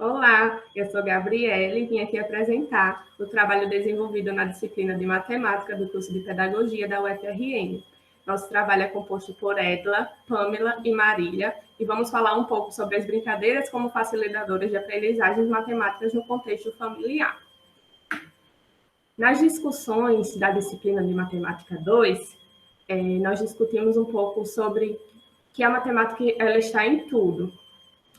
Olá, eu sou Gabriele e vim aqui apresentar o trabalho desenvolvido na disciplina de Matemática do curso de Pedagogia da UFRN. Nosso trabalho é composto por Edla, Pamela e Marília e vamos falar um pouco sobre as brincadeiras como facilitadoras de aprendizagens matemáticas no contexto familiar. Nas discussões da disciplina de Matemática 2, nós discutimos um pouco sobre que a matemática ela está em tudo.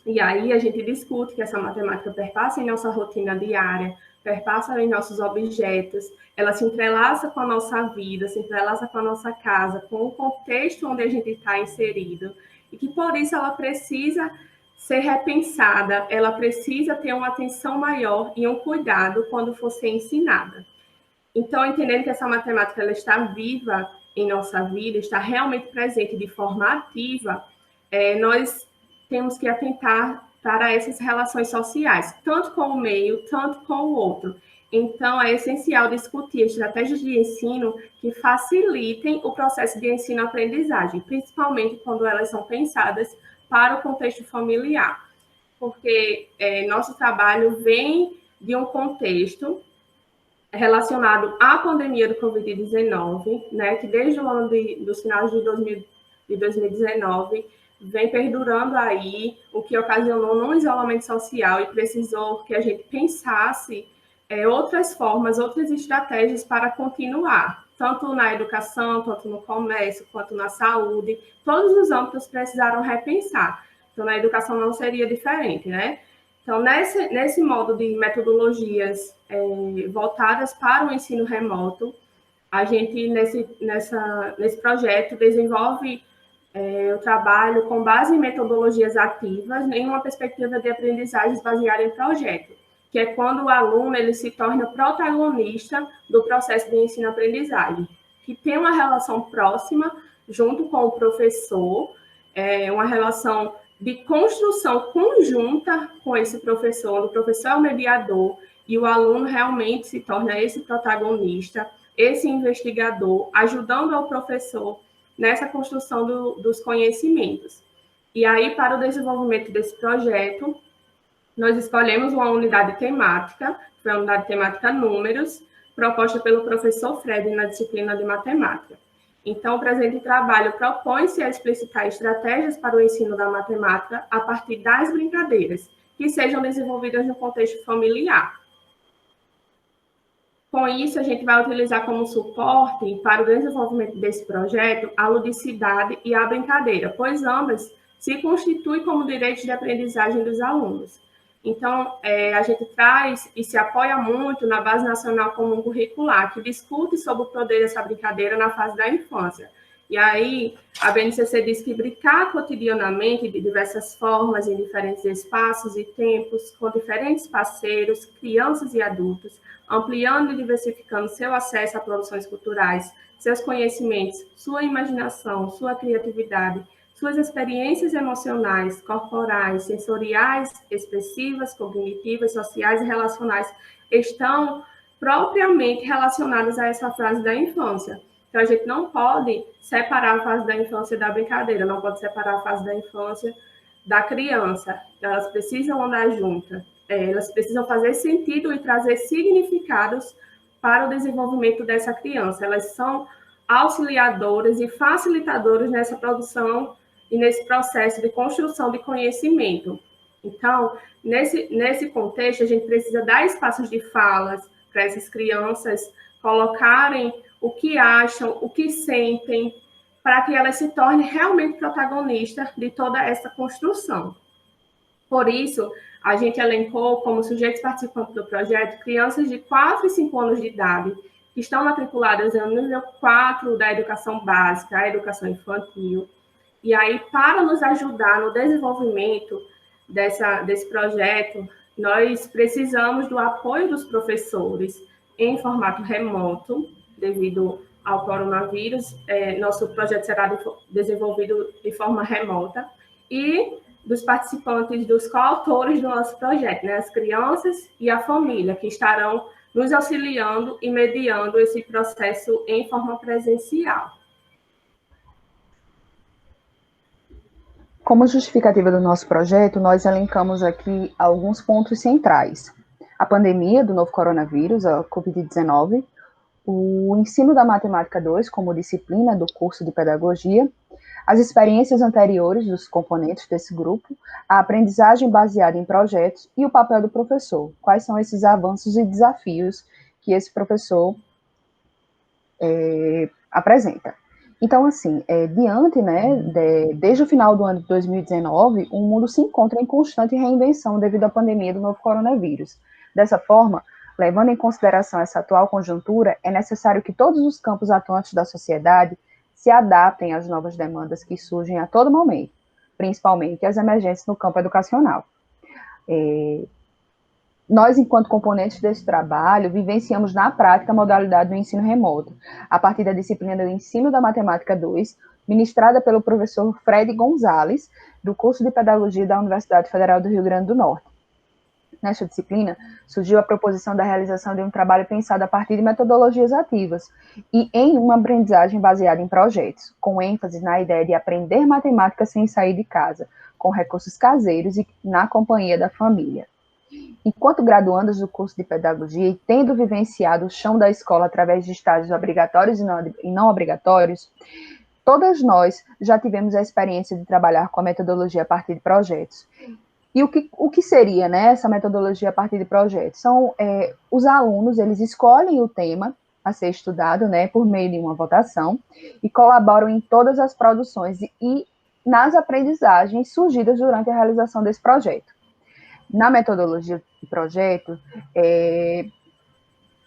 E aí a gente discute que essa matemática perpassa em nossa rotina diária, perpassa em nossos objetos, ela se entrelaça com a nossa vida, se entrelaça com a nossa casa, com o contexto onde a gente está inserido, e que por isso ela precisa ser repensada, ela precisa ter uma atenção maior e um cuidado quando for ser ensinada. Então, entendendo que essa matemática ela está viva em nossa vida, está realmente presente de forma ativa, nós temos que atentar para essas relações sociais, tanto com o meio, tanto com o outro. Então, é essencial discutir estratégias de ensino que facilitem o processo de ensino-aprendizagem, principalmente quando elas são pensadas para o contexto familiar, porque nosso trabalho vem de um contexto relacionado à pandemia do Covid-19, né, que desde o ano dos finais de 2019 vem perdurando aí, o que ocasionou um isolamento social e precisou que a gente pensasse outras formas, outras estratégias para continuar, tanto na educação, quanto no comércio, quanto na saúde, todos os âmbitos precisaram repensar. Então, na educação não seria diferente, né? Então, nesse modo de metodologias voltadas para o ensino remoto, a gente, nesse projeto, desenvolve o trabalho com base em metodologias ativas em uma perspectiva de aprendizagem baseada em projeto, que é quando o aluno ele se torna protagonista do processo de ensino-aprendizagem, que tem uma relação próxima junto com o professor, uma relação de construção conjunta com esse professor, o professor é o mediador e o aluno realmente se torna esse protagonista, esse investigador, ajudando ao professor nessa construção dos conhecimentos. E aí, para o desenvolvimento desse projeto, nós escolhemos uma unidade temática, foi a unidade temática Números, proposta pelo professor Fred na disciplina de Matemática. Então, o presente trabalho propõe-se a explicitar estratégias para o ensino da matemática a partir das brincadeiras, que sejam desenvolvidas no contexto familiar. Com isso, a gente vai utilizar como suporte para o desenvolvimento desse projeto a ludicidade e a brincadeira, pois ambas se constituem como direitos de aprendizagem dos alunos. Então, a gente traz e se apoia muito na Base Nacional Comum Curricular, que discute sobre o poder dessa brincadeira na fase da infância. E aí, a BNCC diz que brincar cotidianamente de diversas formas, em diferentes espaços e tempos, com diferentes parceiros, crianças e adultos, ampliando e diversificando seu acesso a produções culturais, seus conhecimentos, sua imaginação, sua criatividade, suas experiências emocionais, corporais, sensoriais, expressivas, cognitivas, sociais e relacionais estão propriamente relacionadas a essa fase da infância. Então, a gente não pode separar a fase da infância da brincadeira, não pode separar a fase da infância da criança. Elas precisam andar juntas, elas precisam fazer sentido e trazer significados para o desenvolvimento dessa criança. Elas são auxiliadoras e facilitadoras nessa produção e nesse processo de construção de conhecimento. Então, nesse contexto, a gente precisa dar espaços de falas para essas crianças colocarem o que acham, o que sentem, para que elas se tornem realmente protagonistas de toda essa construção. Por isso, a gente elencou como sujeitos participantes do projeto crianças de 4 e 5 anos de idade, que estão matriculadas no nível 4 da educação básica, a educação infantil. E aí, para nos ajudar no desenvolvimento desse projeto, nós precisamos do apoio dos professores em formato remoto, devido ao coronavírus. Nosso projeto será desenvolvido de forma remota, e dos participantes, dos coautores do nosso projeto, né, as crianças e a família, que estarão nos auxiliando e mediando esse processo em forma presencial. Como justificativa do nosso projeto, nós elencamos aqui alguns pontos centrais. A pandemia do novo coronavírus, a Covid-19, o ensino da matemática 2 como disciplina do curso de pedagogia, as experiências anteriores dos componentes desse grupo, a aprendizagem baseada em projetos e o papel do professor. Quais são esses avanços e desafios que esse professor apresenta? Então, assim, diante, né, desde o final do ano de 2019, o mundo se encontra em constante reinvenção devido à pandemia do novo coronavírus. Dessa forma, levando em consideração essa atual conjuntura, é necessário que todos os campos atuantes da sociedade se adaptem às novas demandas que surgem a todo momento, principalmente as emergentes no campo educacional. Nós, enquanto componentes desse trabalho, vivenciamos na prática a modalidade do ensino remoto, a partir da disciplina do Ensino da Matemática 2, ministrada pelo professor Fred Gonzalez, do curso de Pedagogia da Universidade Federal do Rio Grande do Norte. Nesta disciplina, surgiu a proposição da realização de um trabalho pensado a partir de metodologias ativas e em uma aprendizagem baseada em projetos, com ênfase na ideia de aprender matemática sem sair de casa, com recursos caseiros e na companhia da família. Enquanto graduandas do curso de pedagogia e tendo vivenciado o chão da escola através de estágios obrigatórios e não obrigatórios, todas nós já tivemos a experiência de trabalhar com a metodologia a partir de projetos. E o que seria, né, essa metodologia a partir de projetos? São os alunos, eles escolhem o tema a ser estudado, né, por meio de uma votação e colaboram em todas as produções e nas aprendizagens surgidas durante a realização desse projeto. Na metodologia de projeto,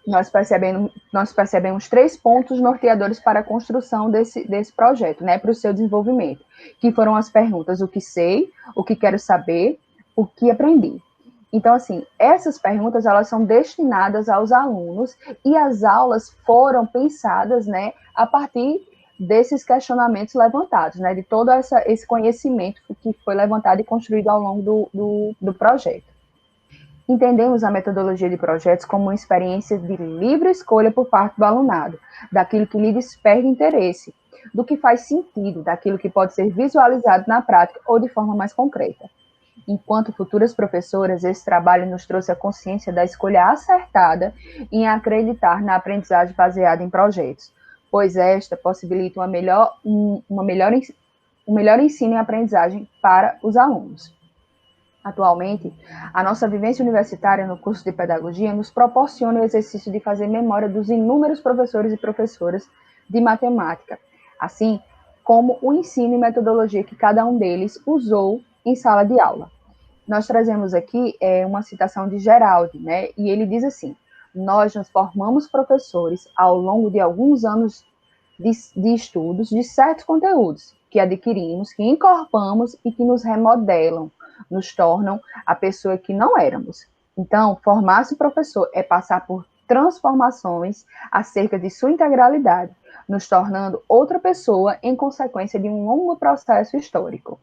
nós percebemos 3 pontos norteadores para a construção desse projeto, né, para o seu desenvolvimento, que foram as perguntas: o que sei, o que quero saber, o que aprendi. Então, assim, essas perguntas, elas são destinadas aos alunos e as aulas foram pensadas, né, a partir desses questionamentos levantados, né, de todo esse conhecimento que foi levantado e construído ao longo do projeto. Entendemos a metodologia de projetos como uma experiência de livre escolha por parte do alunado, daquilo que lhe desperta interesse, do que faz sentido, daquilo que pode ser visualizado na prática ou de forma mais concreta. Enquanto futuras professoras, esse trabalho nos trouxe a consciência da escolha acertada em acreditar na aprendizagem baseada em projetos, pois esta possibilita um melhor ensino e aprendizagem para os alunos. Atualmente, a nossa vivência universitária no curso de pedagogia nos proporciona o exercício de fazer memória dos inúmeros professores e professoras de matemática, assim como o ensino e metodologia que cada um deles usou em sala de aula. Nós trazemos aqui uma citação de Geraldi, né? E ele diz assim: nós nos formamos professores ao longo de alguns anos de estudos de certos conteúdos que adquirimos, que incorporamos e que nos remodelam, nos tornam a pessoa que não éramos. Então, formar-se professor é passar por transformações acerca de sua integralidade, nos tornando outra pessoa em consequência de um longo processo histórico.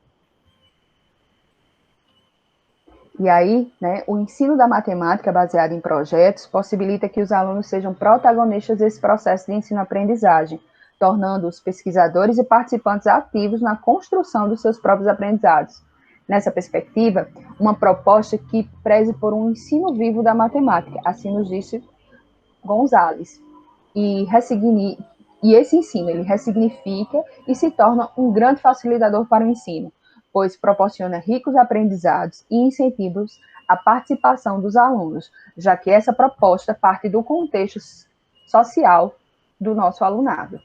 E aí, né, o ensino da matemática baseado em projetos possibilita que os alunos sejam protagonistas desse processo de ensino-aprendizagem, tornando-os pesquisadores e participantes ativos na construção dos seus próprios aprendizados. Nessa perspectiva, uma proposta que preze por um ensino vivo da matemática, assim nos disse Gonzalez. E esse ensino, ele ressignifica e se torna um grande facilitador para o ensino, pois proporciona ricos aprendizados e incentivos à participação dos alunos, já que essa proposta parte do contexto social do nosso alunado.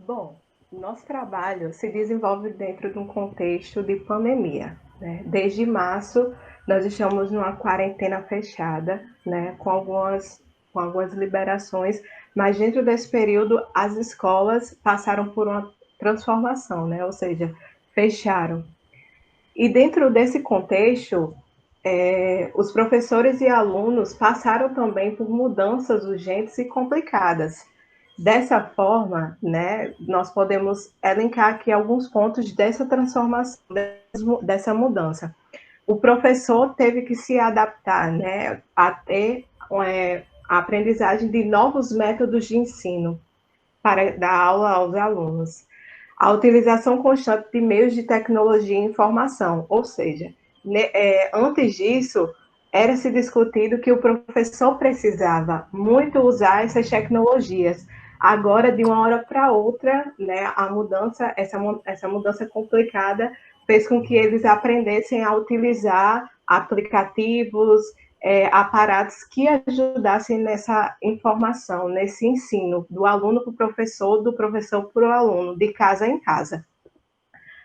Bom, nosso trabalho se desenvolve dentro de um contexto de pandemia, né? Desde março, nós estamos numa quarentena fechada, né, com algumas liberações, mas dentro desse período as escolas passaram por uma transformação, né? Ou seja, fecharam. E dentro desse contexto, os professores e alunos passaram também por mudanças urgentes e complicadas. Dessa forma, né, nós podemos elencar aqui alguns pontos dessa transformação, dessa mudança. O professor teve que se adaptar, né, a ter a aprendizagem de novos métodos de ensino para dar aula aos alunos. A utilização constante de meios de tecnologia e informação, ou seja, antes disso, era se discutido que o professor precisava muito usar essas tecnologias. Agora, de uma hora para outra, né, a mudança, essa mudança complicada fez com que eles aprendessem a utilizar aplicativos, aparatos que ajudassem nessa informação, nesse ensino, do aluno para o professor, do professor para o aluno, de casa em casa.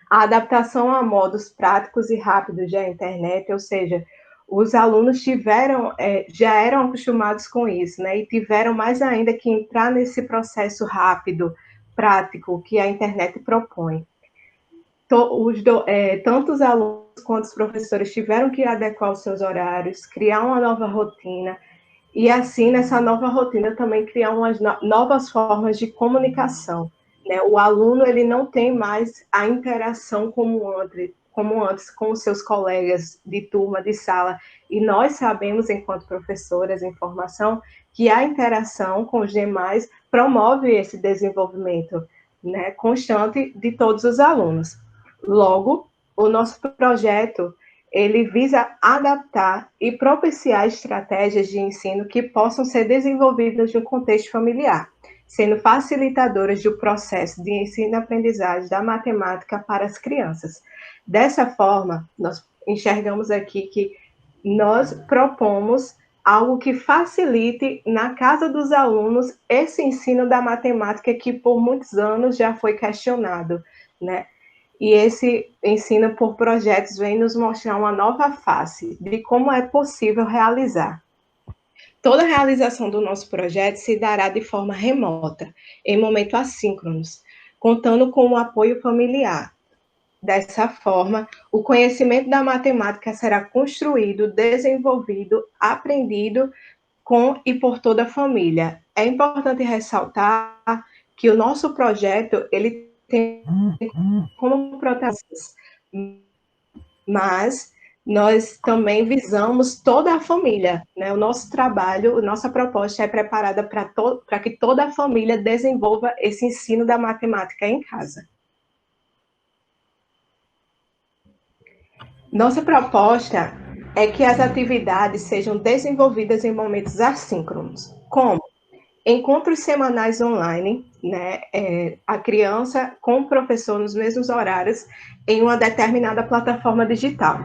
A adaptação a modos práticos e rápidos da internet, ou seja, os alunos já eram acostumados com isso, né? E tiveram mais ainda que entrar nesse processo rápido, prático, que a internet propõe. Tanto os alunos quanto os professores tiveram que adequar os seus horários, criar uma nova rotina, e assim, nessa nova rotina, também criar umas novas formas de comunicação. Né? O aluno ele não tem mais a interação como antes com os seus colegas de turma, de sala. E nós sabemos, enquanto professoras em formação, que a interação com os demais promove esse desenvolvimento, né, constante de todos os alunos. Logo, o nosso projeto ele visa adaptar e propiciar estratégias de ensino que possam ser desenvolvidas no contexto familiar, sendo facilitadoras do processo de ensino-aprendizagem da matemática para as crianças. Dessa forma, nós enxergamos aqui que nós propomos algo que facilite na casa dos alunos esse ensino da matemática que por muitos anos já foi questionado, né? E esse ensino por projetos vem nos mostrar uma nova face de como é possível realizar. Toda a realização do nosso projeto se dará de forma remota, em momentos assíncronos, contando com o apoio familiar. Dessa forma, o conhecimento da matemática será construído, desenvolvido, aprendido com e por toda a família. É importante ressaltar que o nosso projeto ele tem como protagonistas, mas nós também visamos toda a família, né? O nosso trabalho, a nossa proposta é preparada para que toda a família desenvolva esse ensino da matemática em casa. Nossa proposta é que as atividades sejam desenvolvidas em momentos assíncronos, como encontros semanais online, né, a criança com o professor nos mesmos horários em uma determinada plataforma digital.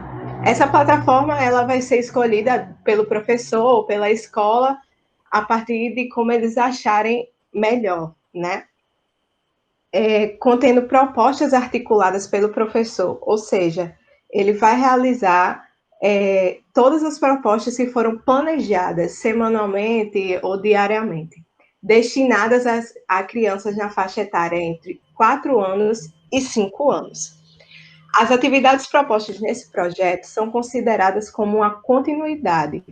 Essa plataforma ela vai ser escolhida pelo professor ou pela escola a partir de como eles acharem melhor, né? Contendo propostas articuladas pelo professor, ou seja, ele vai realizar todas as propostas que foram planejadas semanalmente ou diariamente, destinadas a crianças na faixa etária entre 4 anos e 5 anos. As atividades propostas nesse projeto são consideradas como uma continuidade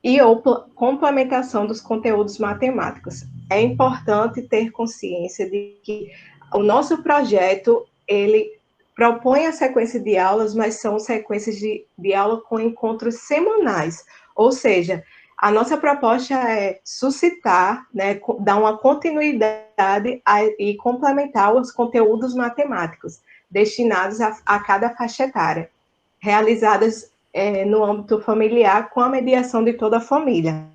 e ou complementação dos conteúdos matemáticos. É importante ter consciência de que o nosso projeto, ele propõe a sequência de aulas, mas são sequências de aula com encontros semanais, ou seja, a nossa proposta é suscitar, né, dar uma continuidade e complementar os conteúdos matemáticos destinados a cada faixa etária, realizadas no âmbito familiar com a mediação de toda a família.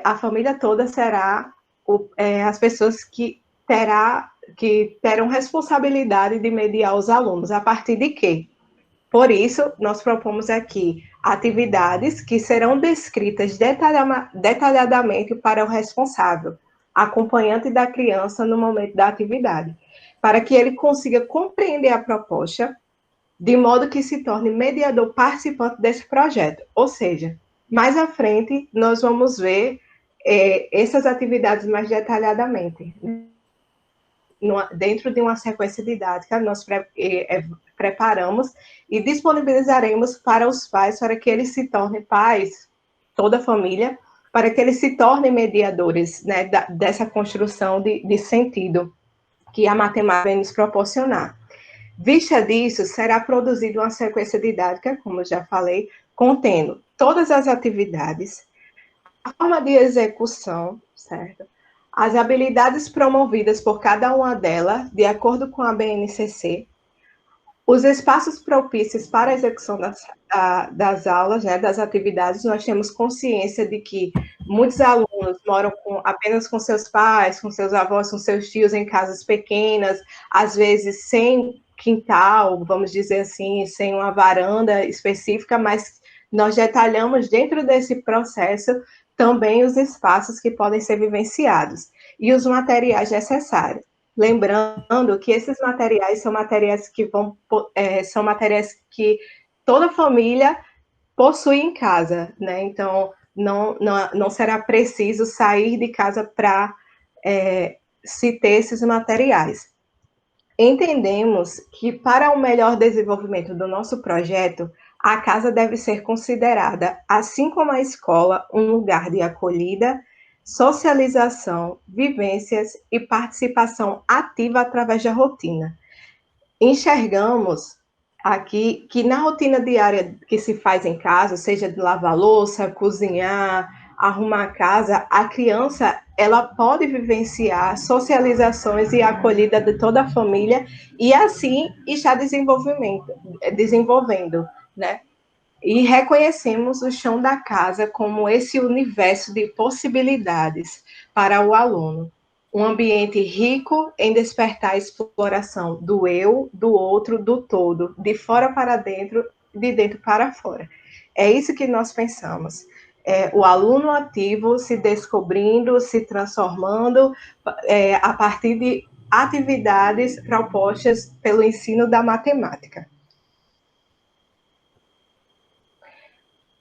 A família toda será as pessoas que terão responsabilidade de mediar os alunos. A partir de quê? Por isso, nós propomos aqui atividades que serão descritas detalhadamente para o responsável, acompanhante da criança no momento da atividade, para que ele consiga compreender a proposta, de modo que se torne mediador participante desse projeto. Ou seja, mais à frente, nós vamos ver essas atividades mais detalhadamente. Dentro de uma sequência didática, nós preparamos e disponibilizaremos para os pais, para que eles se tornem pais, toda a família, para que eles se tornem mediadores, né, dessa construção de sentido que a matemática vem nos proporcionar. Vista disso, será produzida uma sequência didática, como eu já falei, contendo todas as atividades, a forma de execução, certo? As habilidades promovidas por cada uma delas, de acordo com a BNCC, os espaços propícios para a execução das aulas, né, das atividades. Nós temos consciência de que muitos alunos moram apenas com seus pais, com seus avós, com seus tios em casas pequenas, às vezes sem quintal, vamos dizer assim, sem uma varanda específica, mas nós detalhamos dentro desse processo também os espaços que podem ser vivenciados e os materiais necessários. Lembrando que esses materiais são materiais são materiais que toda família possui em casa, né? Então, não será preciso sair de casa para se ter esses materiais. Entendemos que para o melhor desenvolvimento do nosso projeto, a casa deve ser considerada, assim como a escola, um lugar de acolhida, socialização, vivências e participação ativa através da rotina. Enxergamos aqui que na rotina diária que se faz em casa, seja de lavar louça, cozinhar, arrumar a casa, a criança ela pode vivenciar socializações e acolhida de toda a família e assim está desenvolvendo, né? E reconhecemos o chão da casa como esse universo de possibilidades para o aluno. Um ambiente rico em despertar a exploração do eu, do outro, do todo, de fora para dentro, de dentro para fora. É isso que nós pensamos. O aluno ativo se descobrindo, se transformando a partir de atividades propostas pelo ensino da matemática.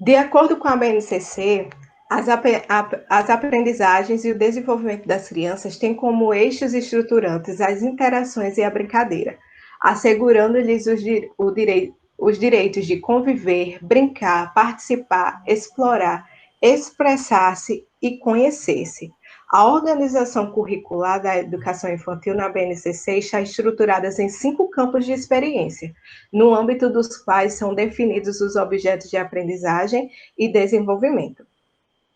De acordo com a BNCC, as aprendizagens e o desenvolvimento das crianças têm como eixos estruturantes as interações e a brincadeira, assegurando-lhes os direitos de conviver, brincar, participar, explorar, expressar-se e conhecer-se. A organização curricular da educação infantil na BNCC está estruturada em 5 campos de experiência, no âmbito dos quais são definidos os objetos de aprendizagem e desenvolvimento.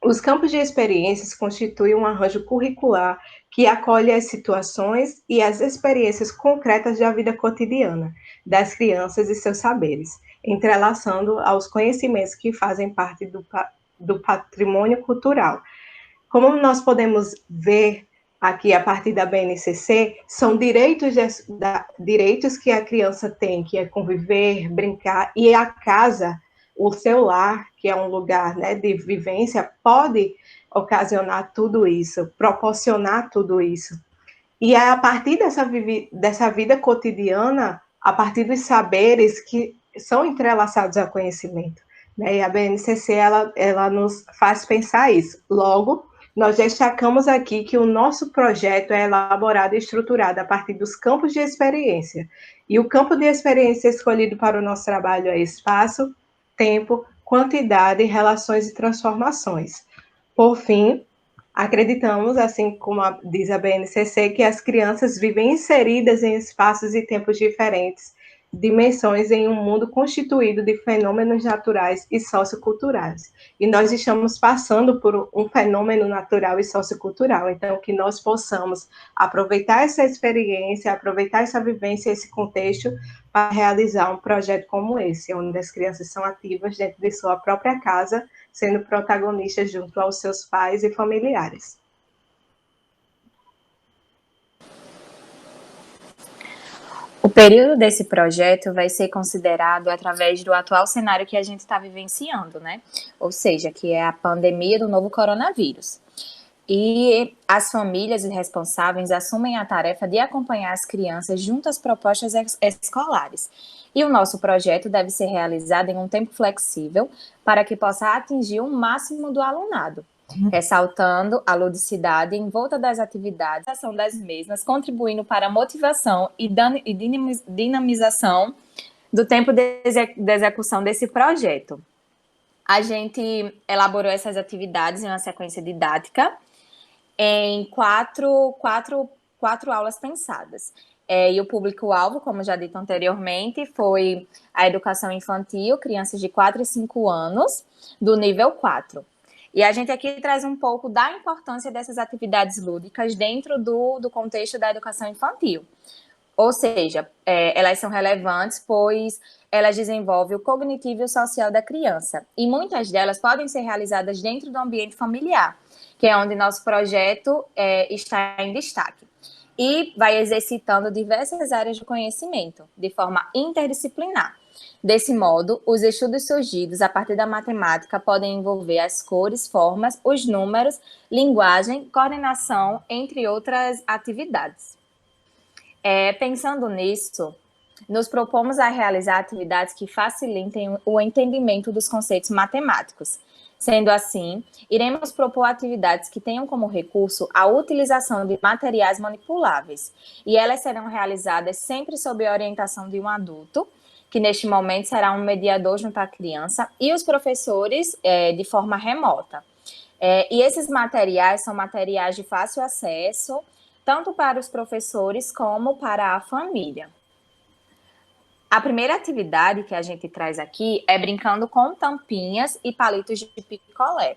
Os campos de experiências constituem um arranjo curricular que acolhe as situações e as experiências concretas da vida cotidiana das crianças e seus saberes, entrelaçando aos conhecimentos que fazem parte do patrimônio cultural. Como nós podemos ver aqui a partir da BNCC, são direitos que a criança tem, que é conviver, brincar, e a casa, o seu lar, que é um lugar, né, de vivência, pode ocasionar tudo isso, proporcionar tudo isso. E é a partir dessa vida cotidiana, a partir dos saberes que são entrelaçados ao conhecimento, né? E a BNCC, ela nos faz pensar isso. Logo, nós destacamos aqui que o nosso projeto é elaborado e estruturado a partir dos campos de experiência. E o campo de experiência escolhido para o nosso trabalho é espaço, tempo, quantidade, relações e transformações. Por fim, acreditamos, assim como diz a BNCC, que as crianças vivem inseridas em espaços e tempos diferentes, dimensões em um mundo constituído de fenômenos naturais e socioculturais. E nós estamos passando por um fenômeno natural e sociocultural, então que nós possamos aproveitar essa experiência, aproveitar essa vivência, esse contexto, para realizar um projeto como esse, onde as crianças são ativas dentro de sua própria casa, sendo protagonistas junto aos seus pais e familiares. O período desse projeto vai ser considerado através do atual cenário que a gente está vivenciando, né? Ou seja, que é a pandemia do novo coronavírus. E as famílias responsáveis assumem a tarefa de acompanhar as crianças junto às propostas escolares. E o nosso projeto deve ser realizado em um tempo flexível para que possa atingir o máximo do alunado, ressaltando a ludicidade em volta das atividades, a ação das mesmas, contribuindo para a motivação e dinamização do tempo de execução desse projeto. A gente elaborou essas atividades em uma sequência didática em quatro 4 aulas pensadas. E o público-alvo, como já dito anteriormente, foi a educação infantil, crianças de 4 e 5 anos, do nível 4. E a gente aqui traz um pouco da importância dessas atividades lúdicas dentro do contexto da educação infantil. Ou seja, elas são relevantes, pois elas desenvolvem o cognitivo e o social da criança. E muitas delas podem ser realizadas dentro do ambiente familiar, que é onde nosso projeto está em destaque. E vai exercitando diversas áreas do conhecimento, de forma interdisciplinar. Desse modo, os estudos surgidos a partir da matemática podem envolver as cores, formas, os números, linguagem, coordenação, entre outras atividades. Pensando nisso, nos propomos a realizar atividades que facilitem o entendimento dos conceitos matemáticos. Sendo assim, iremos propor atividades que tenham como recurso a utilização de materiais manipuláveis, e elas serão realizadas sempre sob a orientação de um adulto, que neste momento será um mediador junto à criança, e os professores de forma remota. E esses materiais são materiais de fácil acesso, tanto para os professores como para a família. A primeira atividade que a gente traz aqui é brincando com tampinhas e palitos de picolé.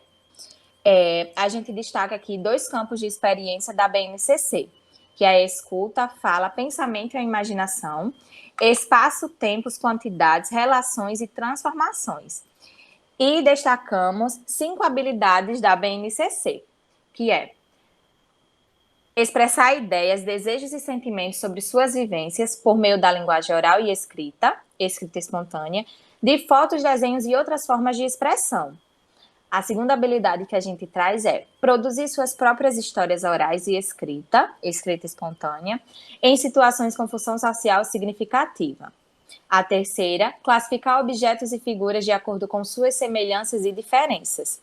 A gente destaca aqui 2 campos de experiência da BNCC, que é a escuta, fala, pensamento e a imaginação, espaço, tempos, quantidades, relações e transformações. E destacamos 5 habilidades da BNCC, que é expressar ideias, desejos e sentimentos sobre suas vivências por meio da linguagem oral e escrita espontânea, de fotos, desenhos e outras formas de expressão. A segunda habilidade que a gente traz é produzir suas próprias histórias orais e escrita espontânea, em situações com função social significativa. A terceira, classificar objetos e figuras de acordo com suas semelhanças e diferenças.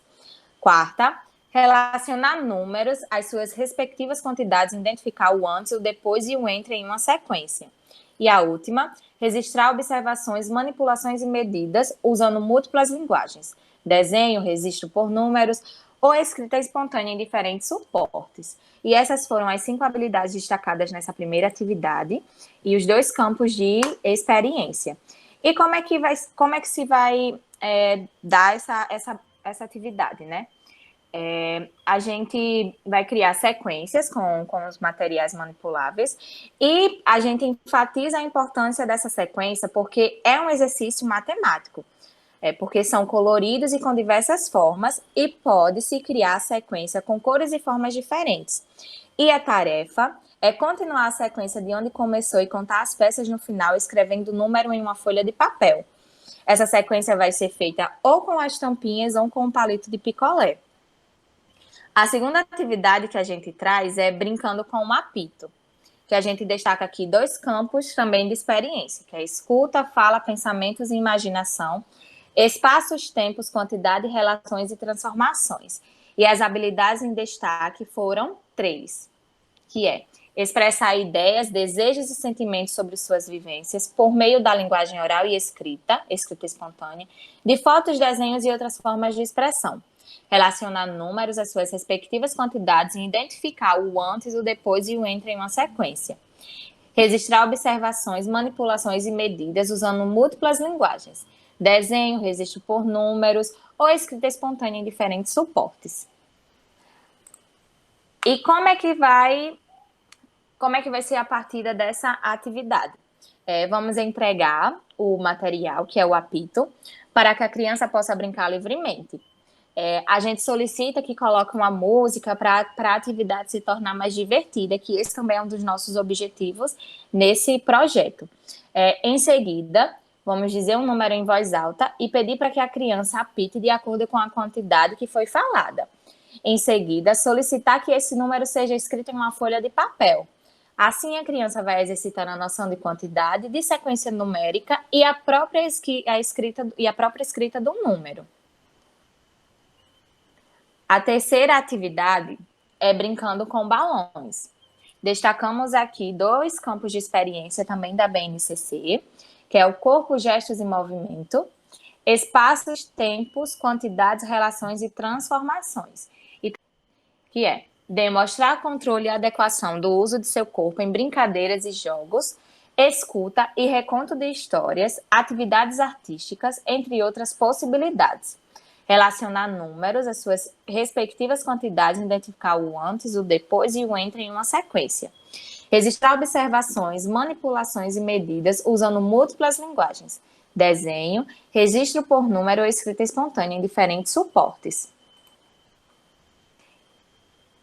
Quarta, relacionar números às suas respectivas quantidades, identificar o antes, o depois e o entre em uma sequência. E a última, registrar observações, manipulações e medidas usando múltiplas linguagens, desenho, registro por números ou escrita espontânea em diferentes suportes. E essas foram as 5 habilidades destacadas nessa primeira atividade e os 2 campos de experiência. E como é que se vai dar essa atividade, né? A gente vai criar sequências com os materiais manipuláveis e a gente enfatiza a importância dessa sequência porque é um exercício matemático, porque são coloridos e com diversas formas e pode-se criar sequência com cores e formas diferentes. E a tarefa é continuar a sequência de onde começou e contar as peças no final, escrevendo o número em uma folha de papel. Essa sequência vai ser feita ou com as tampinhas ou com o palito de picolé. A segunda atividade que a gente traz é brincando com um apito, que a gente destaca aqui 2 campos também de experiência, que é escuta, fala, pensamentos e imaginação, espaços, tempos, quantidade, relações e transformações. E as habilidades em destaque foram 3, que é expressar ideias, desejos e sentimentos sobre suas vivências por meio da linguagem oral e escrita espontânea, de fotos, desenhos e outras formas de expressão. Relacionar números às suas respectivas quantidades e identificar o antes, o depois e o entre em uma sequência. Registrar observações, manipulações e medidas usando múltiplas linguagens. Desenho, registro por números ou escrita espontânea em diferentes suportes. E como é que vai ser a partir dessa atividade? Vamos entregar o material, que é o apito, para que a criança possa brincar livremente. A gente solicita que coloque uma música para a atividade se tornar mais divertida, que esse também é um dos nossos objetivos nesse projeto. Em seguida, vamos dizer um número em voz alta e pedir para que a criança apite de acordo com a quantidade que foi falada. Em seguida, solicitar que esse número seja escrito em uma folha de papel. Assim, a criança vai exercitando a noção de quantidade, de sequência numérica e a própria escrita do número. A terceira atividade é brincando com balões. Destacamos aqui 2 campos de experiência também da BNCC, que é o corpo, gestos e movimento, espaços, tempos, quantidades, relações e transformações. Que é Demonstrar controle e adequação do uso de seu corpo em brincadeiras e jogos, escuta e reconto de histórias, atividades artísticas, entre outras possibilidades. Relacionar números, as suas respectivas quantidades, identificar o antes, o depois e o entre em uma sequência. Registrar observações, manipulações e medidas usando múltiplas linguagens. Desenho, registro por número ou escrita espontânea em diferentes suportes.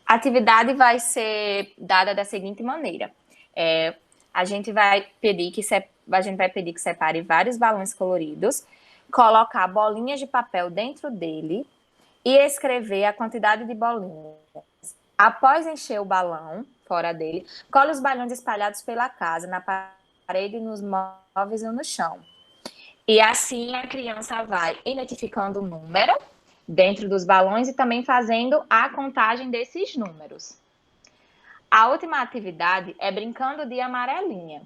A atividade vai ser dada da seguinte maneira. A gente vai pedir que separe vários balões coloridos, colocar bolinhas de papel dentro dele e escrever a quantidade de bolinhas. Após encher o balão, fora dele, cole os balões espalhados pela casa, na parede, nos móveis ou no chão. E assim a criança vai identificando o número dentro dos balões e também fazendo a contagem desses números. A última atividade é brincando de amarelinha.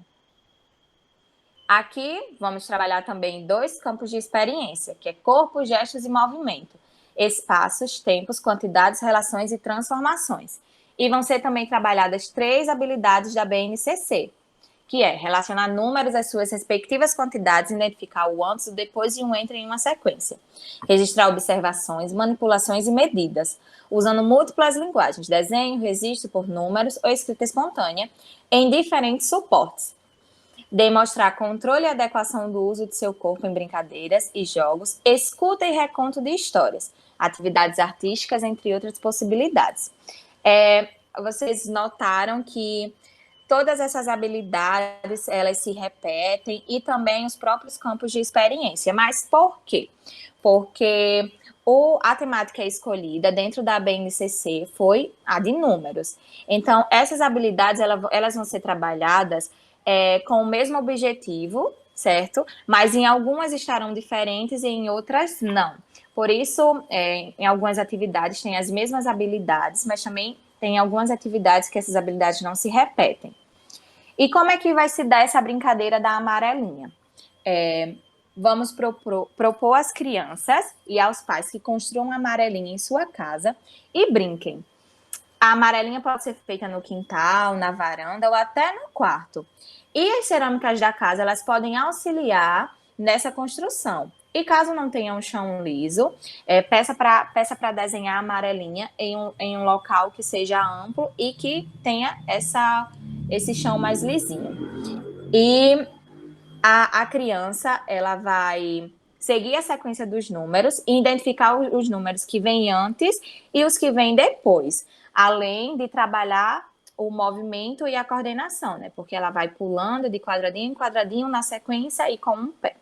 Aqui vamos trabalhar também 2 campos de experiência, que é corpo, gestos e movimento, espaços, tempos, quantidades, relações e transformações. E vão ser também trabalhadas 3 habilidades da BNCC, que é relacionar números às suas respectivas quantidades, identificar o antes, o depois e o entre em uma sequência. Registrar observações, manipulações e medidas, usando múltiplas linguagens, desenho, registro por números ou escrita espontânea, em diferentes suportes. Demonstrar controle e adequação do uso de seu corpo em brincadeiras e jogos, escuta e reconto de histórias, atividades artísticas, entre outras possibilidades. Vocês notaram que todas essas habilidades, elas se repetem e também os próprios campos de experiência. Mas por quê? Porque a temática escolhida dentro da BNCC foi a de números. Então, essas habilidades, elas vão ser trabalhadas com o mesmo objetivo, certo? Mas em algumas estarão diferentes e em outras não. Por isso, em algumas atividades tem as mesmas habilidades, mas também tem algumas atividades que essas habilidades não se repetem. E como é que vai se dar essa brincadeira da amarelinha? Vamos propor às crianças e aos pais que construam uma amarelinha em sua casa e brinquem. A amarelinha pode ser feita no quintal, na varanda ou até no quarto. E as cerâmicas da casa, elas podem auxiliar nessa construção. E caso não tenha um chão liso, peça para desenhar a amarelinha em um local que seja amplo e que tenha esse chão mais lisinho. E a criança, ela vai seguir a sequência dos números e identificar os números que vêm antes e os que vêm depois, além de trabalhar o movimento e a coordenação, né? Porque ela vai pulando de quadradinho em quadradinho na sequência e com um pé.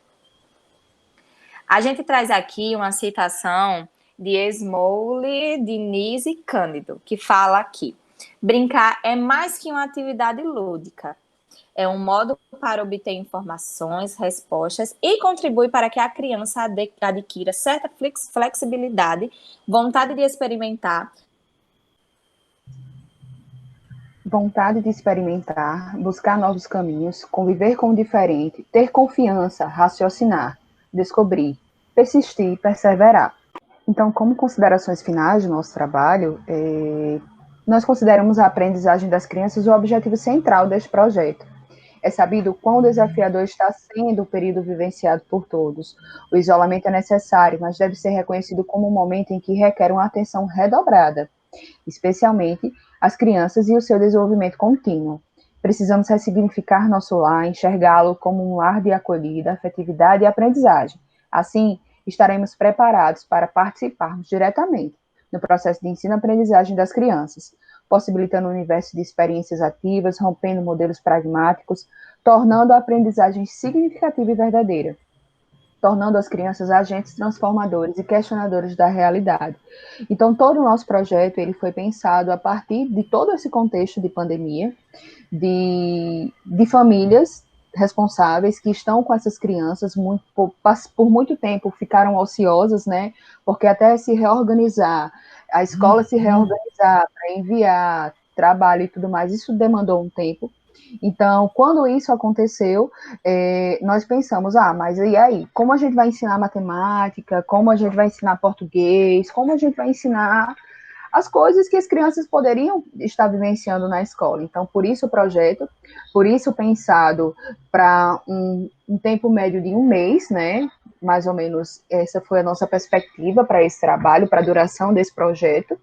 A gente traz aqui uma citação de Smoley, Diniz e Cândido, que fala aqui: brincar é mais que uma atividade lúdica. É um modo para obter informações, respostas e contribui para que a criança adquira certa flexibilidade, vontade de experimentar. Vontade de experimentar, buscar novos caminhos, conviver com o diferente, ter confiança, raciocinar, descobrir, persistir, perseverar. Então, como considerações finais do nosso trabalho, nós consideramos a aprendizagem das crianças o objetivo central deste projeto. É sabido o quão desafiador está sendo o período vivenciado por todos. O isolamento é necessário, mas deve ser reconhecido como um momento em que requer uma atenção redobrada, especialmente as crianças e o seu desenvolvimento contínuo. Precisamos ressignificar nosso lar, enxergá-lo como um lar de acolhida, afetividade e aprendizagem. Assim, estaremos preparados para participarmos diretamente no processo de ensino-aprendizagem das crianças, possibilitando um universo de experiências ativas, rompendo modelos pragmáticos, tornando a aprendizagem significativa e verdadeira, tornando as crianças agentes transformadores e questionadores da realidade. Então, todo o nosso projeto ele foi pensado a partir de todo esse contexto de pandemia, de famílias responsáveis que estão com essas crianças por muito tempo ficaram ociosas, né? Porque até se reorganizar, a escola se reorganizar para enviar trabalho e tudo mais, isso demandou um tempo. Então, quando isso aconteceu, nós pensamos, mas e aí? Como a gente vai ensinar matemática? Como a gente vai ensinar português? Como a gente vai ensinar as coisas que as crianças poderiam estar vivenciando na escola. Então, por isso o projeto, por isso pensado para um tempo médio de 1 mês, né? Mais ou menos essa foi a nossa perspectiva para esse trabalho, para a duração desse projeto,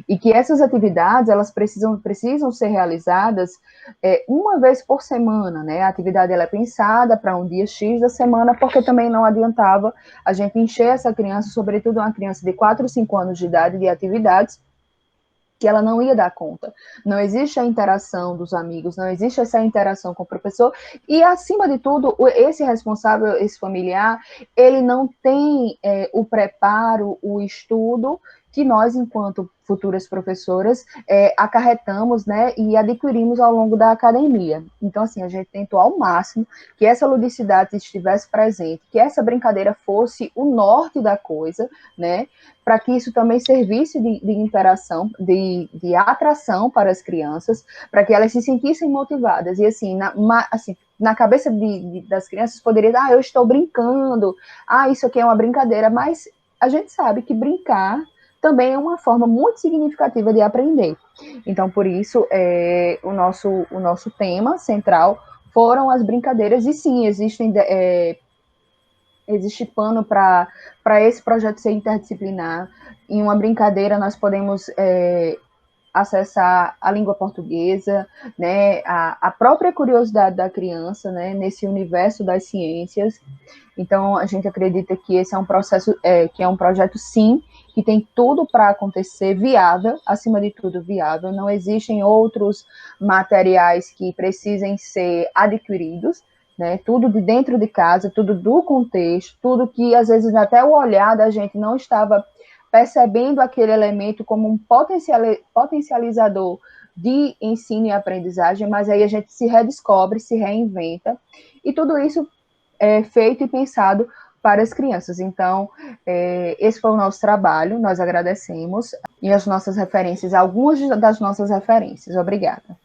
e que essas atividades, elas precisam ser realizadas uma vez por semana, né? A atividade ela é pensada para um dia X da semana, porque também não adiantava a gente encher essa criança, sobretudo uma criança de 4 ou 5 anos de idade, de atividades que ela não ia dar conta. Não existe a interação dos amigos, não existe essa interação com o professor, e, acima de tudo, esse responsável, esse familiar, ele não tem o preparo, o estudo que nós, enquanto futuras professoras, acarretamos, né, e adquirimos ao longo da academia. Então, assim, a gente tentou ao máximo que essa ludicidade estivesse presente, que essa brincadeira fosse o norte da coisa, né, para que isso também servisse de interação, de atração para as crianças, para que elas se sentissem motivadas. E, assim, na cabeça das crianças poderia, eu estou brincando, isso aqui é uma brincadeira, mas a gente sabe que brincar também é uma forma muito significativa de aprender. Então, por isso, o nosso tema central foram as brincadeiras, e sim, existe pano para esse projeto ser interdisciplinar. Em uma brincadeira, nós podemos acessar a língua portuguesa, né, a própria curiosidade da criança, né, nesse universo das ciências. Então, a gente acredita que esse é um processo, que é um projeto, sim, que tem tudo para acontecer, viável, acima de tudo viável. Não existem outros materiais que precisem ser adquiridos, né, tudo de dentro de casa, tudo do contexto, tudo que, às vezes, até o olhar da gente não estava percebendo aquele elemento como um potencializador de ensino e aprendizagem, mas aí a gente se redescobre, se reinventa, e tudo isso é feito e pensado para as crianças. Então, esse foi o nosso trabalho, nós agradecemos, e as nossas referências, algumas das nossas referências. Obrigada.